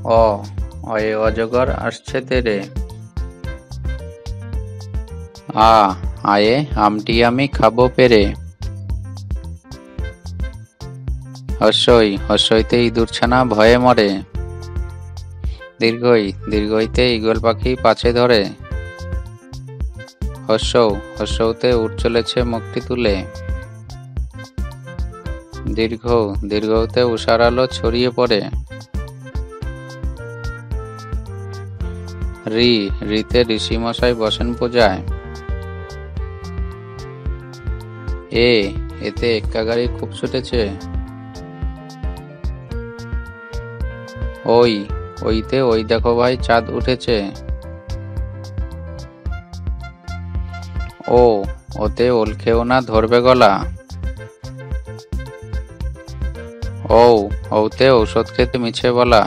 অ অয়ে অজগর আসছে তেরে। আ আয়ে আমটি আমি খাবো পেরে। হস্যই হস্যইতে ইঁদুরছানা ভয়ে মরে। দীর্ঘই দীর্ঘইতে ঈগল পাখি পাছে ধরে। হস্যৌ হস্যৌতে উট চলেছে মুখটি তুলে। দীর্ঘ দীর্ঘৌতে উষার আলো ছড়িয়ে পড়ে। রি রিতে ঋষিমশাই বসেন পূজায়। এ এতে এক্কা গাড়ি খুব ছুটেছে। ওই ওইতে ওই দেখো ভাই চাঁদ উঠেছে। ও ওতে ওল খেও না ধরবে গলা। ঔ ঔতে ঔষধ খেতে মিছে বলা।